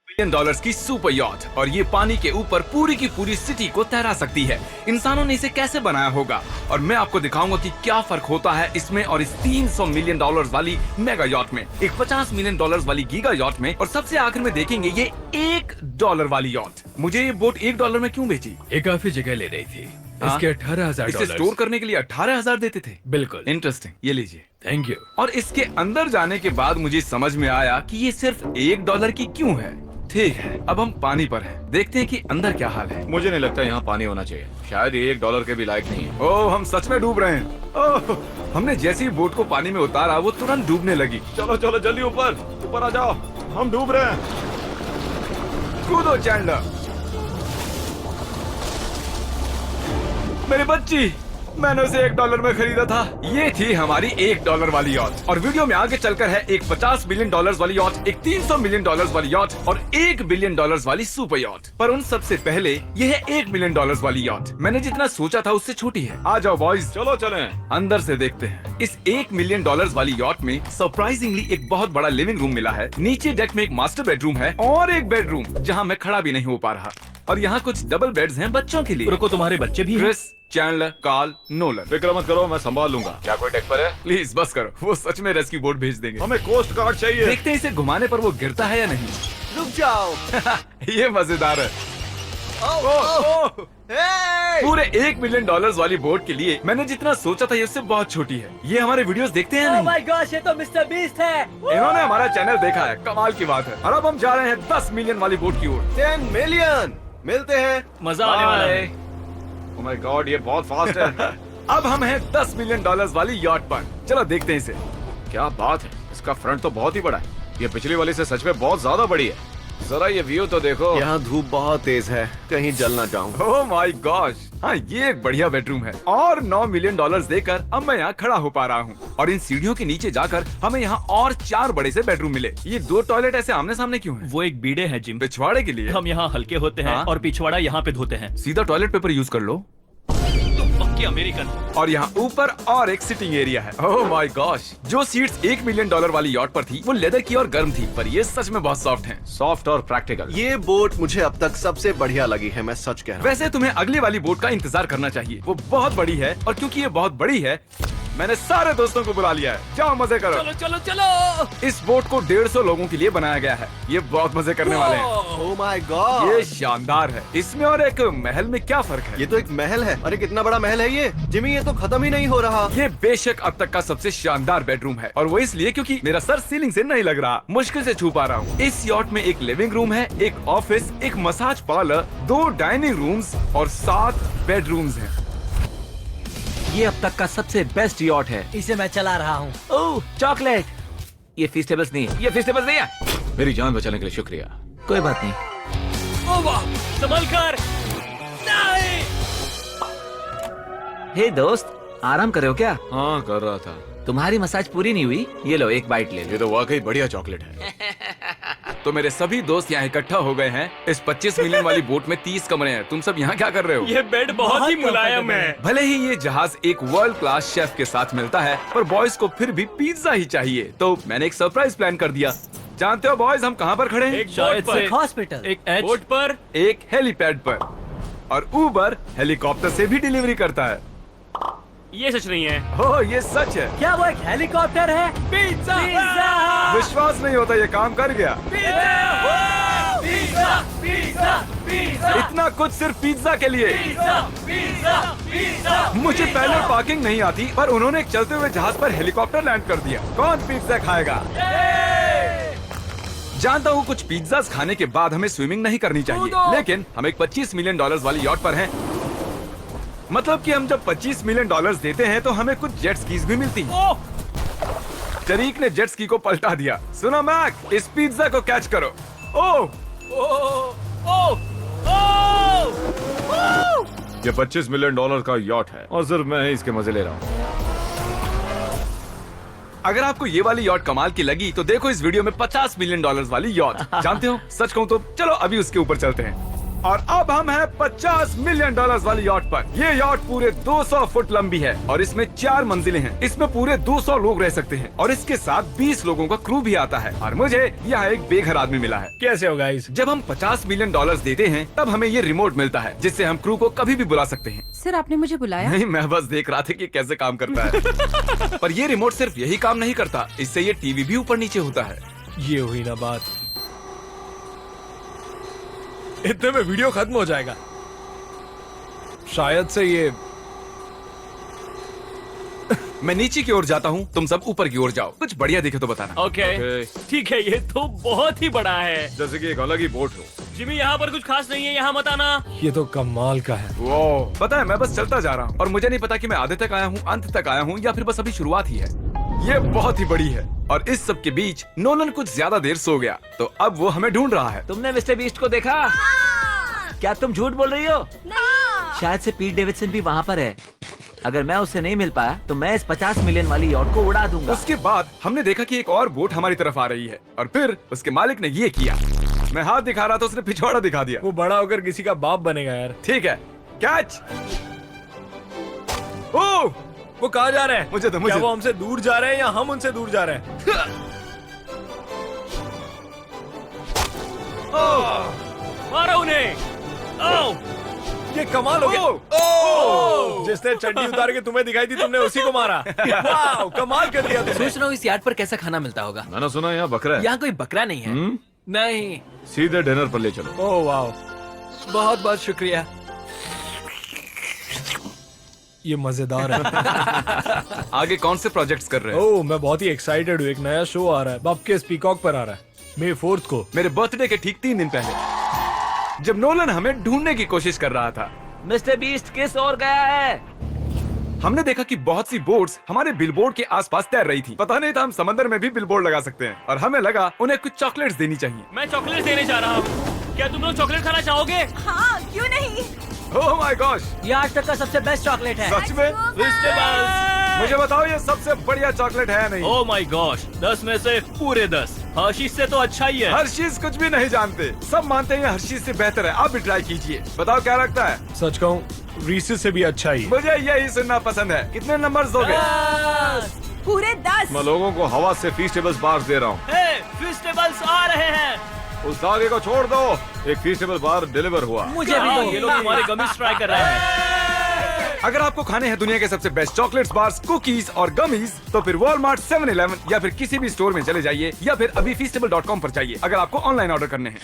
Million dollars की super yacht और ये पानी के ऊपर पूरी की पूरी सिटी को तैरा सकती है। इंसानों ने इसे कैसे बनाया होगा और मैं आपको दिखाऊंगा कि क्या फर्क होता है इसमें और इस 300 मिलियन डॉलर्स वाली मेगा यॉट में, एक 50 मिलियन डॉलर्स वाली गीगा यॉट में, और सबसे आखिर में देखेंगे ये $1 वाली यॉट। मुझे ये बोट $1 में क्यों बेची? ये काफी जगह ले रही थी। इसके $18,000 इसे स्टोर करने के लिए 18,000 देते थे। बिल्कुल। इंटरेस्टिंग, ये लीजिए। Thank you. और इसके अंदर जाने के बाद मुझे समझ में आया कि ये सिर्फ $1 की क्यों है। ठीक है, अब हम पानी पर हैं। देखते हैं कि अंदर क्या हाल है। मुझे नहीं लगता यहाँ पानी होना चाहिए। शायद ये $1 के भी लायक नहीं है। ओह, हम सच में डूब रहे हैं। ओह, हमने जैसे ही बोट को पानी में उतारा वो तुरंत डूबने लगी। चलो चलो जल्दी ऊपर ऊपर आ जाओ, हम डूब रहे हैं। कूदो चैंडलर। मेरी बच्ची, मैंने उसे $1 में खरीदा था। ये थी हमारी $1 वाली यॉट। और वीडियो में आगे चलकर है एक 50 मिलियन डॉलर्स वाली यॉट, एक 300 मिलियन डॉलर्स वाली यॉट और $1 बिलियन वाली सुपर यॉट। पर उन सबसे पहले ये है $1 मिलियन वाली यॉट। मैंने जितना सोचा था उससे छोटी है। आ जाओ बॉयज, चलो चले। अंदर से देखते हैं। इस $1 मिलियन वाली यॉट में सरप्राइजिंगली एक बहुत बड़ा लिविंग रूम मिला है। नीचे डेक में एक मास्टर बेडरूम है और एक बेडरूम जहाँ मैं खड़ा भी नहीं हो पा रहा। और यहाँ कुछ डबल बेड्स हैं बच्चों के लिए। रुको, तुम्हारे बच्चे भी हैं? Chris, Chandler, Karl, Nolan. फिक्र मत करो, मैं संभाल लूंगा। क्या कोई डेक पर है? प्लीज बस करो, वो सच में रेस्क्यू बोट भेज देंगे। हमें कोस्ट गार्ड चाहिए। देखते हैं इसे घुमाने पर वो गिरता है या नहीं। रुक जाओ। ये मजेदार है। पूरे $1 मिलियन वाली बोट के लिए मैंने जितना सोचा था ये उससे बहुत छोटी है। ये हमारे वीडियोस देखते हैं या ओह नहीं? माय गॉश, ये तो मिस्टर बीस्ट है। इन्होंने हमारा चैनल देखा है, कमाल की बात है। और अब हम जा रहे हैं 10 मिलियन वाली बोट की ओर। 10 मिलियन मिलते हैं। मजा आने वाला है। ओह माय गॉड, ये बहुत फास्ट है। अब हम हैं $10 मिलियन वाली यॉट पर। चलो देखते हैं इसे। क्या बात है, इसका फ्रंट तो बहुत ही बड़ा है। ये पिछली वाली से सच में बहुत ज्यादा बड़ी है। जरा ये व्यू तो देखो। यहाँ धूप बहुत तेज है, कहीं जल ना जाऊं। ओह माय गॉश, हाँ ये एक बढ़िया बेडरूम है। और $9 मिलियन देकर अब मैं यहाँ खड़ा हो पा रहा हूँ। और इन सीढ़ियों के नीचे जाकर हमें यहाँ और 4 बड़े से बेडरूम मिले। ये 2 टॉयलेट ऐसे आमने सामने क्यों हैं? वो एक बीड़े हैं जिम। पिछवाड़े के लिए। हम यहाँ हल्के होते हैं हाँ? और पिछवाड़ा यहाँ पे धोते हैं। सीधा टॉयलेट पेपर यूज कर लो। पक्के अमेरिकन। और यहाँ ऊपर और एक सिटिंग एरिया है। ओह माय गॉश, जो सीट्स $1 मिलियन वाली यॉट पर थी वो लेदर की और गर्म थी, पर ये सच में बहुत सॉफ्ट हैं। सॉफ्ट और प्रैक्टिकल। ये बोट मुझे अब तक सबसे बढ़िया लगी है, मैं सच कह रहा हूँ। वैसे तुम्हें अगली वाली बोट का इंतजार करना चाहिए, वो बहुत बड़ी है। और क्योंकि ये बहुत बड़ी है मैंने सारे दोस्तों को बुला लिया है। जाओ मजे करो। चलो चलो चलो। इस बोट को 150 लोगों के लिए बनाया गया है। ये बहुत मजे करने वाले हैं। ओह माय गॉड, ये शानदार है। इसमें और एक महल में क्या फर्क है? ये तो एक महल है। अरे कितना बड़ा महल है ये जिमी, ये तो खत्म ही नहीं हो रहा। ये बेशक अब तक का सबसे शानदार बेडरूम है, और वो इसलिए क्योंकि मेरा सर सीलिंग से नहीं लग रहा, मुश्किल से छू पा रहा हूँ। इस यॉट में एक लिविंग रूम है, एक ऑफिस, एक मसाज पार्लर, 2 डाइनिंग रूम्स और 7 बेडरूम्स हैं। ये अब तक का सबसे बेस्ट यॉट है। इसे मैं चला रहा हूँ। ओह चॉकलेट। ये फीस्टेबल्स नहीं है, ये फीस्टेबल्स नहीं है। मेरी जान बचाने के लिए शुक्रिया। कोई बात नहीं। ओ वाह, संभल कर। नहीं। हे दोस्त, आराम कर रहे हो क्या? हाँ कर रहा था। तुम्हारी मसाज पूरी नहीं हुई? ये लो एक बाइट ले लो। ये तो वाकई बढ़िया चॉकलेट है। तो मेरे सभी दोस्त यहाँ इकट्ठा हो गए हैं। इस 25 मिलियन वाली बोट में 30 कमरे हैं। तुम सब यहाँ क्या कर रहे हो? ये बेड बहुत ही मुलायम है। भले ही ये जहाज एक वर्ल्ड क्लास शेफ के साथ मिलता है, पर बॉयज को फिर भी पिज्जा ही चाहिए। तो मैंने एक सरप्राइज प्लान कर दिया। जानते हो बॉयज, हम कहाँ पर खड़े हैं? एक शायद से हॉस्पिटल। एक बोट पर। एक हेलीपैड पर। और उबर हेलीकॉप्टर से भी डिलीवरी करता है। ये सच नहीं है। हो, ये सच है। क्या वो एक हेलीकॉप्टर है? पिज्जा। विश्वास नहीं होता, ये काम कर गया। पिज्जा पिज्जा पिज्जा इतना कुछ सिर्फ पिज्जा के लिए। Pizza pizza. मुझे पहले पार्किंग नहीं आती, पर उन्होंने एक चलते हुए जहाज पर हेलीकॉप्टर लैंड कर दिया। कौन पिज्जा खाएगा? जानता हूँ कुछ पिज्जास खाने के बाद हमें स्विमिंग नहीं करनी चाहिए, लेकिन हम एक $25 मिलियन वाली यॉट पर हैं। मतलब कि हम जब $25 मिलियन देते हैं तो हमें कुछ जेट स्कीज भी मिलती हैं। तरीक ने जेट स्की को पलटा दिया। सुनो मैक, इस पिज्जा को कैच करो। ओह ये $25 मिलियन का यॉट है और सिर्फ मैं ही इसके मजे ले रहा हूँ। अगर आपको ये वाली यॉट कमाल की लगी तो देखो इस वीडियो में $50 मिलियन वाली यॉट। जानते हो, सच कहूँ तो चलो अभी उसके ऊपर चलते हैं। और अब हम हैं 50 मिलियन डॉलर्स वाली यॉट पर। ये यॉट पूरे 200 फुट लंबी है और इसमें 4 मंजिलें हैं। इसमें पूरे 200 लोग रह सकते हैं और इसके साथ 20 लोगों का क्रू भी आता है। और मुझे यहाँ एक बेघर आदमी मिला है। कैसे हो गाइस? जब हम 50 मिलियन डॉलर्स देते हैं तब हमें ये रिमोट मिलता है जिससे हम क्रू को कभी भी बुला सकते हैं। सर आपने मुझे बुलाया? नहीं, मैं बस देख रहा था कि कैसे काम करता है। पर ये रिमोट सिर्फ यही काम नहीं करता, इससे ये टीवी भी ऊपर नीचे होता है। ये हुई ना बात। इतने में वीडियो खत्म हो जाएगा। शायद से ये मैं नीचे की ओर जाता हूँ, तुम सब ऊपर की ओर जाओ। कुछ बढ़िया दिखे तो बताना। ओके ठीक है, ये तो बहुत ही बड़ा है। जैसे कि एक अलग ही बोट हो। जिमी यहाँ पर कुछ खास नहीं है, यहाँ मत आना। ये तो कमाल का है। वो पता है, मैं बस चलता जा रहा हूँ और मुझे नहीं पता कि मैं आधे तक आया हूँ, अंत तक आया हूँ या फिर बस अभी शुरुआत ही है। ये बहुत ही बड़ी है और इस सब के बीच नोलन कुछ ज्यादा देर सो गया, तो अब वो हमें ढूंढ रहा है। तुमने मिस्टर बीस्ट को देखा? क्या तुम झूठ बोल रही हो? शायद से पीट डेविडसन भी वहाँ पर है। अगर मैं उससे नहीं मिल पाया तो मैं इस 50 मिलियन वाली यॉट को उड़ा दूंगा। उसके बाद हमने देखा कि एक और बोट हमारी तरफ आ रही है और फिर उसके मालिक ने ये किया। मैं हाथ दिखा रहा था, उसने पिछवाड़ा दिखा दिया। वो बड़ा होकर किसी का बाप बनेगा यार। ठीक है, कैच। ओह, वो कहाँ जा रहे हैं? मुझे तो क्या वो हमसे दूर जा रहे हैं या हम उनसे दूर जा रहे हैं? मारो उन्हें। ओह, ये कमाल हो गया। ओह! जिसने चड्डी उतार के तुम्हें दिखाई थी तुमने उसी को मारा। वाह, कमाल कर दिया तुमने। सोच रहा हूँ इस यार्ड पर कैसा खाना मिलता होगा। मैंने सुना यहाँ बकरा है। यहाँ कोई बकरा नहीं है। नहीं। सीधे डिनर पर ले चलो। ओह वाह, बहुत बहुत शुक्रिया। ये मजेदार है। आगे कौन से प्रोजेक्ट्स कर रहे हो? ओह, मैं बहुत ही एक्साइटेड हूँ। एक नया शो आ रहा है, बपके पीकॉक पर आ रहा है May 4th को। मेरे बर्थडे के ठीक 3 दिन पहले, जब नोलन हमें ढूंढने की कोशिश कर रहा था। मिस्टर बीस्ट किस ओर गया है? हमने देखा कि बहुत सी बोट्स हमारे बिलबोर्ड के आसपास तैर रही थी। पता नहीं था हम समंदर में भी बिलबोर्ड लगा सकते हैं और हमें लगा उन्हें कुछ चॉकलेट्स देनी चाहिए। मैं चॉकलेट देने जा रहा हूँ। क्या तुम लोग चॉकलेट खाना चाहोगे? हाँ, क्यों नहीं? ओह माय गॉश, ये आज तक का सबसे बेस्ट चॉकलेट है। सच में? मुझे बताओ ये सबसे बढ़िया चॉकलेट है या नहीं? ओह माय गॉश, 10 में से पूरे 10। हर्शीज से तो अच्छा ही है। हर्शीज कुछ भी नहीं जानते, सब मानते हैं हर्शीज से बेहतर है। आप भी ट्राई कीजिए, बताओ क्या लगता है? सच कहूँ, रीसेस से भी अच्छा ही। मुझे यही सुनना पसंद है। कितने नंबर्स दोगे? पूरे 10। मैं लोगों को हवा से फीस्टेबल्स बार्स दे रहा हूँ। हे, फेस्टिवल्स आ रहे हैं। उस धागे को छोड़ दो। एक फीस्टेबल बार डिलीवर हुआ। मुझे भी हाँ, दो। ये लोग हमारे गमीज ट्राई कर रहे हैं। अगर आपको खाने हैं दुनिया के सबसे बेस्ट चॉकलेट्स, बार्स, कुकीज और गमीज, तो फिर वॉलमार्ट, 7-Eleven या फिर किसी भी स्टोर में चले जाइए या फिर अभी feastable.com पर जाइए अगर आपको ऑनलाइन ऑर्डर करने हैं।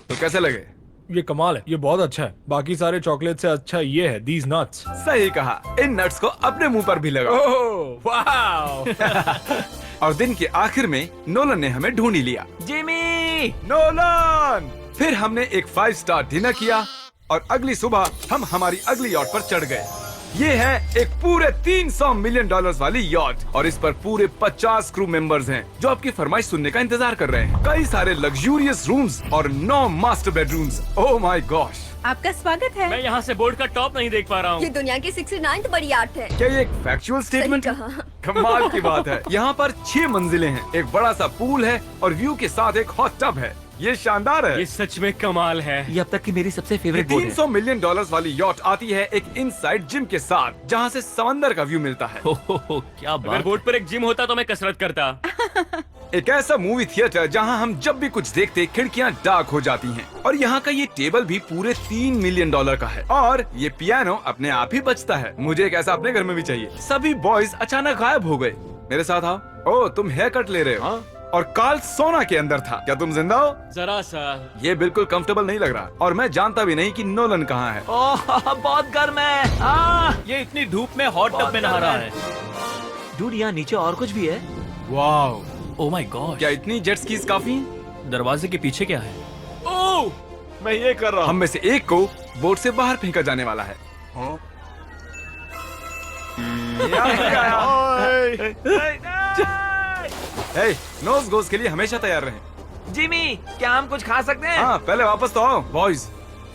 तो कैसे लगे? ये कमाल है, ये बहुत अच्छा है। बाकी सारे चॉकलेट से अच्छा ये है, these nuts। सही कहा, इन नट्स को अपने मुंह पर भी लगाओ। ओह वाह। और दिन के आखिर में नोलन ने हमें ढूंढ ही लिया। जिमी! नोलन! फिर हमने एक 5 स्टार डिनर किया और अगली सुबह हम हमारी अगली यॉट पर चढ़ गए। ये है एक पूरे 300 मिलियन डॉलर्स वाली यॉट और इस पर पूरे 50 क्रू मेंबर्स हैं जो आपकी फरमाइश सुनने का इंतजार कर रहे हैं। कई सारे लग्जूरियस रूम्स और 9 master bedrooms. Oh my gosh! आपका स्वागत है। मैं यहाँ से बोर्ड का टॉप नहीं देख पा रहा ये हूँ। दुनिया की 69th बड़ी आर्ट है। क्या ये एक फैक्चुअल स्टेटमेंट है? कहा। कमाल की बात है। यहाँ पर 6 मंजिलें हैं, एक बड़ा सा पूल है और व्यू के साथ एक हॉट टब है। ये शानदार है। ये सच में कमाल है। ये अब तक की मेरी सबसे ये फेवरेट बोट है। 300 मिलियन डॉलर्स वाली यॉट आती है एक इनसाइड जिम के साथ जहाँ से समंदर का व्यू मिलता है। क्या अगर बोर्ड पर एक जिम होता तो मैं कसरत करता। एक ऐसा मूवी थिएटर जहाँ हम जब भी कुछ देखते खिड़कियाँ डार्क हो जाती हैं। और यहाँ का ये टेबल भी पूरे 3 मिलियन डॉलर का है और ये पियानो अपने आप ही बजता है। मुझे एक ऐसा अपने घर में भी चाहिए। सभी बॉयज अचानक गायब हो गए। मेरे साथ आओ। ओह, तुम हेयर कट ले रहे हो? हाँ? और कार्ल सोना के अंदर था। क्या तुम जिंदा हो? जरा सा। ये बिल्कुल कंफर्टेबल नहीं लग रहा और मैं जानता भी नहीं कि नोलन कहाँ है। ओह, बहुत गर्म है। ये इतनी धूप में हॉट टब में नहा रहा है। डूड, यहाँ नीचे और कुछ भी है। Wow, oh my God. क्या इतनी जेट स्कीज काफी हैं? दरवाजे के पीछे क्या है? ओह, मैं ये कर रहा हम हूँ। में से एक को बोट से बाहर फेंका जाने वाला है। नोज गोज के लिए हमेशा तैयार रहें। जिमी, क्या हम कुछ खा सकते हैं? हाँ, पहले वापस तो आओ बॉयज।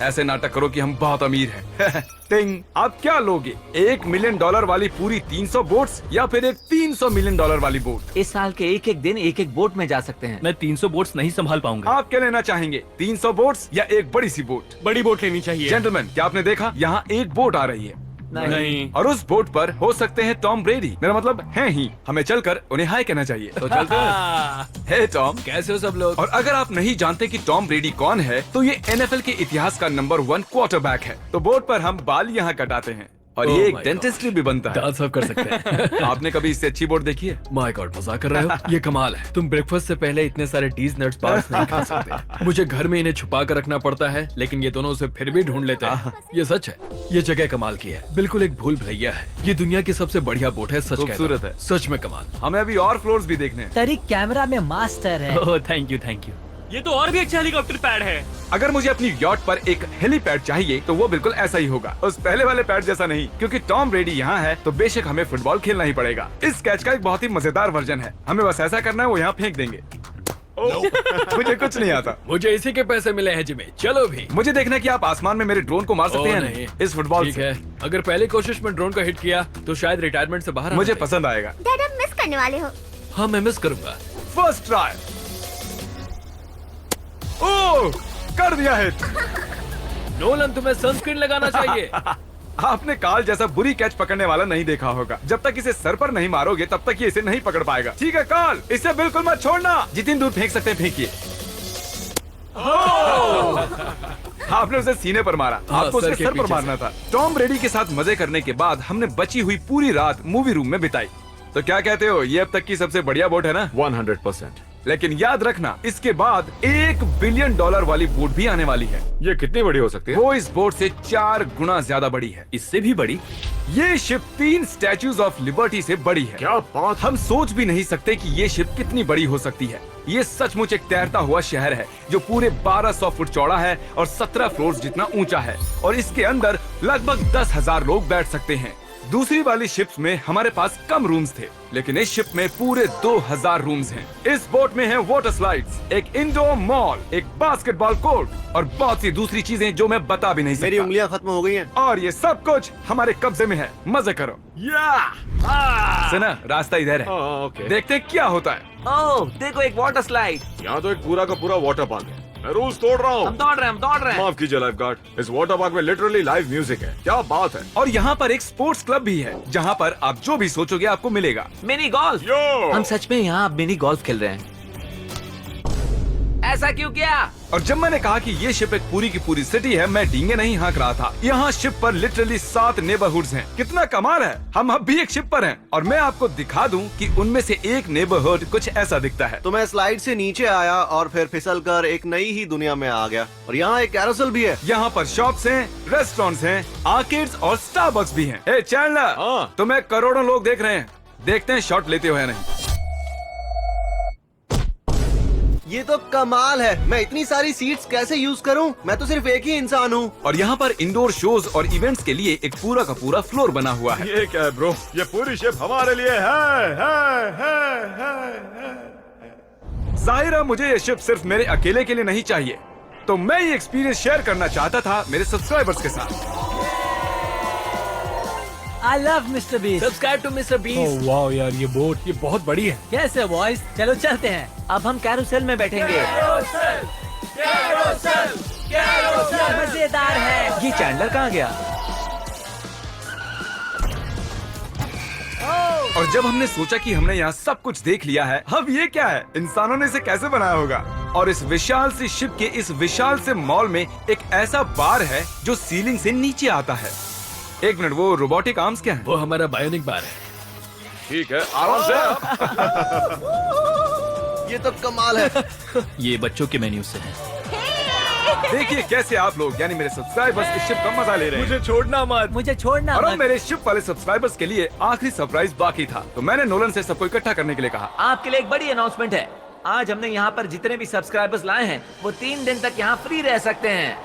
ऐसे नाटक करो कि हम बहुत अमीर हैं। टिंग, आप क्या लोगे? $1 मिलियन वाली पूरी 300 बोट्स या फिर एक $300 मिलियन वाली बोट? इस साल के एक एक दिन एक एक बोट में जा सकते हैं। मैं 300 बोट्स नहीं संभाल पाऊंगा। आप क्या लेना चाहेंगे, 300 बोट्स या एक बड़ी सी बोट? बड़ी बोट लेनी चाहिए। जेंटलमैन, क्या आपने देखा यहाँ एक बोट आ रही है नहीं। और उस बोट पर हो सकते हैं टॉम ब्रेडी। मेरा मतलब है ही। हमें चलकर उन्हें हाय कहना चाहिए। तो चलते हैं। हे टॉम, कैसे हो सब लोग? और अगर आप नहीं जानते कि टॉम ब्रेडी कौन है, तो ये NFL के इतिहास का नंबर 1 क्वार्टरबैक है। तो बोट पर हम बाल यहाँ कटाते हैं और ये एक डेंटिस्ट्री भी बनता है। दांत साफ कर सकते हैं। आपने कभी इससे अच्छी बोट देखी है? माय गॉड, मजाक कर रहे हो? ये कमाल है। तुम ब्रेकफास्ट से पहले इतने सारे डीज नट्स बार्स नहीं खा सकते। मुझे घर में इन्हें छुपा कर रखना पड़ता है, लेकिन ये दोनों उसे फिर भी ढूंढ लेते हैं। ये सच है। ये जगह कमाल की है, बिल्कुल एक भूल भुलैया है। ये दुनिया की सबसे बढ़िया बोट है, सच कहता हूं। खूबसूरत है। सच में कमाल। हमें अभी और फ्लोर्स भी देखने हैं। तरीक कैमरा में मास्टर है। Oh thank you thank you. ये तो और भी अच्छा हेलीकॉप्टर पैड है। अगर मुझे अपनी यॉट पर एक हेलीपैड चाहिए तो वो बिल्कुल ऐसा ही होगा, उस पहले वाले पैड जैसा नहीं। क्योंकि टॉम ब्रेडी यहाँ है तो बेशक हमें फुटबॉल खेलना ही पड़ेगा। इस कैच का एक बहुत ही मजेदार वर्जन है। हमें बस ऐसा करना है, वो यहाँ फेंक देंगे। मुझे कुछ नहीं आता। मुझे इसी के पैसे मिले हैं जिमी। चलो भी। मुझे देखना है कि आप आसमान में मेरे ड्रोन को मार सकते हैं नहीं। इस फुटबॉल ठीक से। है, अगर पहली कोशिश में ड्रोन को हिट किया तो शायद रिटायरमेंट से बाहर मुझे आना पसंद आएगा। डैड, आप मिस करने वाले हो। पड़ेगा। हाँ मैं मिस करूंगा। First try. ओह, कर दिया हिट। नोलन, तुम्हें सनस्क्रीन लगाना चाहिए। आपने काल जैसा बुरी कैच पकड़ने वाला नहीं देखा होगा। जब तक इसे सर पर नहीं मारोगे तब तक ये इसे नहीं पकड़ पाएगा। ठीक है काल, इसे बिल्कुल मत छोड़ना। जितनी दूर फेंक सकते हैं फेंकिए। आपने उसे सीने पर मारा। हाँ, आपको उसके सर के सर पर पीछे मारना था। टॉम ब्रेडी के साथ मजे करने के बाद हमने बची हुई पूरी रात मूवी रूम में बिताई। तो क्या कहते हो, ये अब तक की सबसे बढ़िया बोट है ना? 100%। लेकिन याद रखना, इसके बाद $1 बिलियन वाली बोट भी आने वाली है। ये कितनी बड़ी हो सकती है? वो इस बोट से 4 गुना ज्यादा बड़ी है। इससे भी बड़ी? ये शिप 3 स्टैच्यूज ऑफ लिबर्टी से बड़ी है। क्या बात। हम सोच भी नहीं सकते कि ये शिप कितनी बड़ी हो सकती है। ये सचमुच एक तैरता हुआ शहर है जो पूरे 1200 फुट चौड़ा है और 17 फ्लोर्स जितना ऊंचा है, और इसके अंदर लगभग 10,000 लोग बैठ सकते हैं। दूसरी वाली शिप्स में हमारे पास कम रूम्स थे, लेकिन इस शिप में पूरे 2000 रूम्स हैं। इस बोट में है वाटर स्लाइड्स, एक इंडोर मॉल, एक बास्केटबॉल कोर्ट और बहुत सी दूसरी चीजें जो मैं बता भी नहीं सकता। मेरी उंगलियां खत्म हो गई हैं। और ये सब कुछ हमारे कब्जे में है। मजे करो। सुना, रास्ता इधर है। ओके। देखते हैं क्या होता है। ओह देखो, एक वाटर स्लाइड। यहाँ तो एक पूरा का पूरा वाटर पार्क है। मैं रूल्स तोड़ रहा हम हूँ। दौड़ रहे हैं। माफ कीजिए लाइफ गार्ड, इस वाटर पार्क में लिटरली लाइव म्यूजिक है। क्या बात है। और यहाँ पर एक स्पोर्ट्स क्लब भी है जहाँ पर आप जो भी सोचोगे आपको मिलेगा। Mini golf. यो हम सच में यहाँ मिनी गोल्फ खेल रहे हैं। ऐसा क्यों किया? और जब मैंने कहा कि ये शिप एक पूरी की पूरी सिटी है, मैं डींगे नहीं हाँक रहा था। यहाँ शिप पर लिटरली 7 नेबरहुड्स हैं। कितना कमाल है। हम अब भी एक शिप पर हैं और मैं आपको दिखा दूं कि उनमें से एक नेबरहुड कुछ ऐसा दिखता है। तो मैं स्लाइड से नीचे आया और फिर फिसलकर एक नई ही दुनिया में आ गया। और यहाँ एक कैरोसेल भी है। यहाँ पर शॉप्स हैं, रेस्टोरेंट्स हैं, आर्केड्स और स्टारबक्स भी हैं। ए चैंडलर, हाँ। तुम्हें करोड़ों लोग देख रहे हैं। देखते हैं शॉट लेते हो या नहीं। ये तो कमाल है। मैं इतनी सारी सीट्स कैसे यूज करूं? मैं तो सिर्फ एक ही इंसान हूं। और यहाँ पर इंडोर शोज और इवेंट्स के लिए एक पूरा का पूरा फ्लोर बना हुआ है। ये क्या है ब्रो? ये पूरी शिप हमारे लिए है। जाहिर है मुझे ये शिप सिर्फ मेरे अकेले के लिए नहीं चाहिए, तो मैं ये एक्सपीरियंस शेयर करना चाहता था मेरे सब्सक्राइबर्स के साथ। I love Mr Beast. Subscribe to Mr Beast. वाह यार, ये बोट ये बहुत बड़ी है। कैसे बॉयज, चलो चलते हैं। अब हम कैरोसेल में बैठेंगे। मजेदार है। ये चैंडलर कहाँ गया? और जब हमने सोचा कि हमने यहाँ सब कुछ देख लिया है, अब ये क्या है, इंसानों ने इसे कैसे बनाया होगा। और इस विशाल सी शिप के इस विशाल से मॉल में एक ऐसा बार है जो सीलिंग से नीचे आता है। एक मिनट, वो रोबोटिक आर्म्स क्या है? वो हमारा बायोनिक बार है। ठीक है, आराम से। ये तो कमाल है। ये बच्चों के मेन्यू से है। देखिए कैसे आप लोग यानी मेरे सब्सक्राइबर्स इस शिप का मजा ले रहे हैं। मुझे छोड़ना मत। मुझे छोड़ना और अब मत। मेरे शिप वाले सब्सक्राइबर्स के लिए आखिरी सरप्राइज बाकी था, तो मैंने नोलन से सबको इकट्ठा करने के लिए कहा। आपके लिए एक बड़ी अनाउंसमेंट है। आज हमने यहाँ पर जितने भी सब्सक्राइबर्स लाए हैं वो 3 दिन तक यहाँ फ्री रह सकते हैं।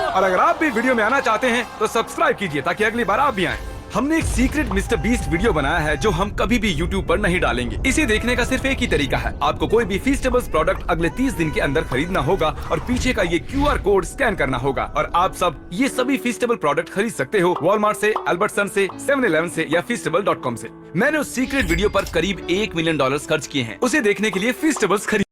और अगर आप भी वीडियो में आना चाहते हैं तो सब्सक्राइब कीजिए ताकि अगली बार आप भी आएं। हमने एक सीक्रेट मिस्टर बीस्ट वीडियो बनाया है जो हम कभी भी यूट्यूब पर नहीं डालेंगे। इसे देखने का सिर्फ एक ही तरीका है, आपको कोई भी फीस्टेबल्स प्रोडक्ट अगले 30 दिन के अंदर खरीदना होगा और पीछे का ये QR कोड स्कैन करना होगा और आप सब ये सभी फीस्टेबल प्रोडक्ट खरीद सकते हो वॉलमार्ट से, अल्बर्टसन से, 7-Eleven से या feastable.com से। मैंने उस सीक्रेट वीडियो पर करीब $1 मिलियन खर्च किए हैं उसे देखने के लिए फीस्टेबल्स खरीद